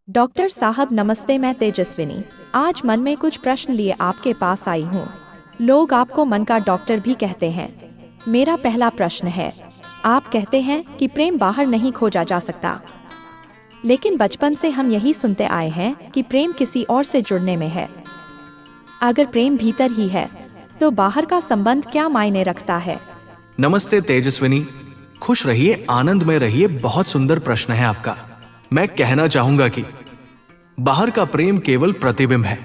Doctor साहब नमस्ते, मैं तेजस्विनी आज मन में कुछ प्रश्न लिए आपके पास आई हूँ। लोग आपको मन का डॉक्टर भी कहते हैं। मेरा पहला प्रश्न है, आप कहते हैं कि प्रेम बाहर नहीं खोजा जा सकता, लेकिन बचपन से हम यही सुनते आए हैं कि प्रेम किसी और से जुड़ने में है। अगर प्रेम भीतर ही है तो बाहर का संबंध क्या मायने रखता है? नमस्ते तेजस्विनी, खुश रहिए, आनंद में रहिए। बहुत सुंदर प्रश्न है आपका। मैं कहना चाहूंगा कि बाहर का प्रेम केवल प्रतिबिंब है।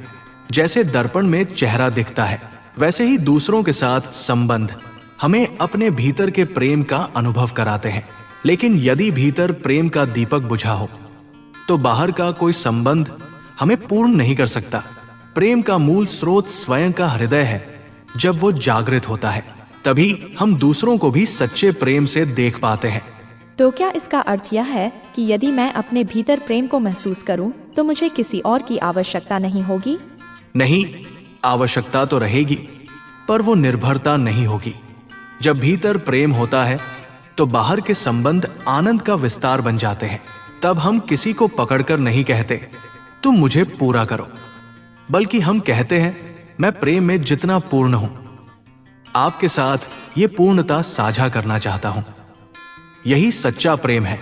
जैसे दर्पण में चेहरा दिखता है, वैसे ही दूसरों के साथ संबंध हमें अपने भीतर के प्रेम का अनुभव कराते हैं। लेकिन यदि भीतर प्रेम का दीपक बुझा हो तो बाहर का कोई संबंध हमें पूर्ण नहीं कर सकता। प्रेम का मूल स्रोत स्वयं का हृदय है। जब वो जागृत होता है तभी हम दूसरों को भी सच्चे प्रेम से देख पाते हैं। तो क्या इसका अर्थ यह है कि यदि मैं अपने भीतर प्रेम को महसूस करूं तो मुझे किसी और की आवश्यकता नहीं होगी? नहीं, आवश्यकता तो रहेगी, पर वो निर्भरता नहीं होगी। जब भीतर प्रेम होता है तो बाहर के संबंध आनंद का विस्तार बन जाते हैं। तब हम किसी को पकड़कर नहीं कहते तुम मुझे पूरा करो, बल्कि हम कहते हैं मैं प्रेम में जितना पूर्ण हूं, आपके साथ ये पूर्णता साझा करना चाहता हूं। यही सच्चा प्रेम है।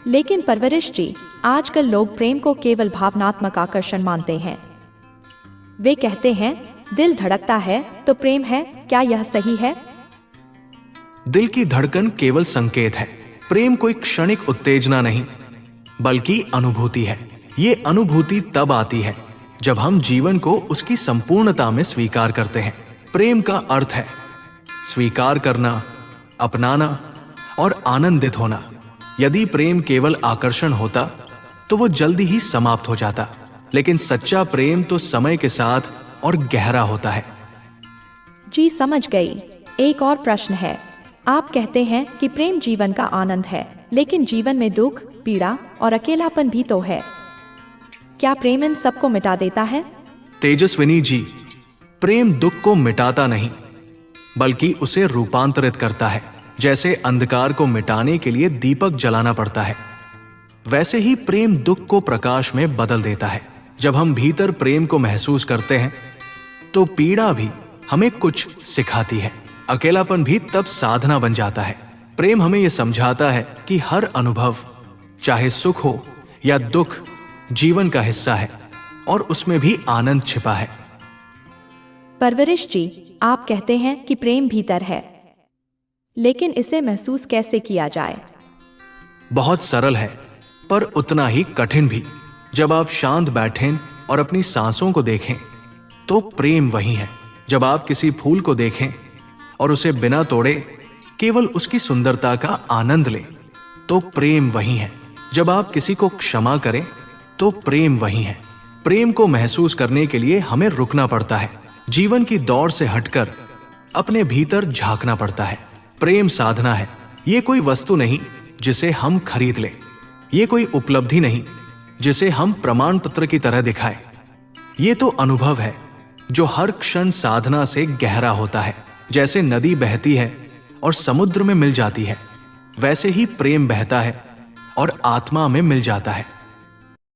लेकिन परवरिश जी, आजकल लोग प्रेम को केवल भावनात्मक आकर्षण मानते हैं। वे कहते हैं दिल धड़कता है तो प्रेम है। क्या यह सही है? दिल की धड़कन केवल संकेत है। प्रेम कोई क्षणिक उत्तेजना नहीं, बल्कि अनुभूति है। ये अनुभूति तब आती है जब हम जीवन को उसकी संपूर्णता में स्वीकार करते हैं। प्रेम का अर्थ है स्वीकार करना, अपनाना और आनंदित होना। यदि प्रेम केवल आकर्षण होता तो वो जल्दी ही समाप्त हो जाता, लेकिन सच्चा प्रेम तो समय के साथ और गहरा होता है। जी समझ गई। एक और प्रश्न है, आप कहते हैं कि प्रेम जीवन का आनंद है, लेकिन जीवन में दुख, पीड़ा और अकेलापन भी तो है। क्या प्रेम इन सबको मिटा देता है? तेजस्विनी जी, प्रेम दुख को मिटाता नहीं, बल्कि उसे रूपांतरित करता है। जैसे अंधकार को मिटाने के लिए दीपक जलाना पड़ता है, वैसे ही प्रेम दुख को प्रकाश में बदल देता है। जब हम भीतर प्रेम को महसूस करते हैं तो पीड़ा भी हमें कुछ सिखाती है। अकेलापन भी तब साधना बन जाता है। प्रेम हमें यह समझाता है कि हर अनुभव, चाहे सुख हो या दुख, जीवन का हिस्सा है और उसमें भी आनंद छिपा है। परवरिश जी, आप कहते हैं कि प्रेम भीतर है, लेकिन इसे महसूस कैसे किया जाए? बहुत सरल है, पर उतना ही कठिन भी। जब आप शांत बैठें और अपनी सांसों को देखें तो प्रेम वही है। जब आप किसी फूल को देखें और उसे बिना तोड़े केवल उसकी सुंदरता का आनंद लें तो प्रेम वही है। जब आप किसी को क्षमा करें तो प्रेम वही है। प्रेम को महसूस करने के लिए हमें रुकना पड़ता है। जीवन की दौड़ से हटकर अपने भीतर झांकना पड़ता है। प्रेम साधना है। ये कोई वस्तु नहीं जिसे हम खरीद लें, ये कोई उपलब्धि नहीं जिसे हम प्रमाण पत्र की तरह दिखाएं। ये तो अनुभव है जो हर क्षण साधना से गहरा होता है। जैसे नदी बहती है और समुद्र में मिल जाती है, वैसे ही प्रेम बहता है और आत्मा में मिल जाता है।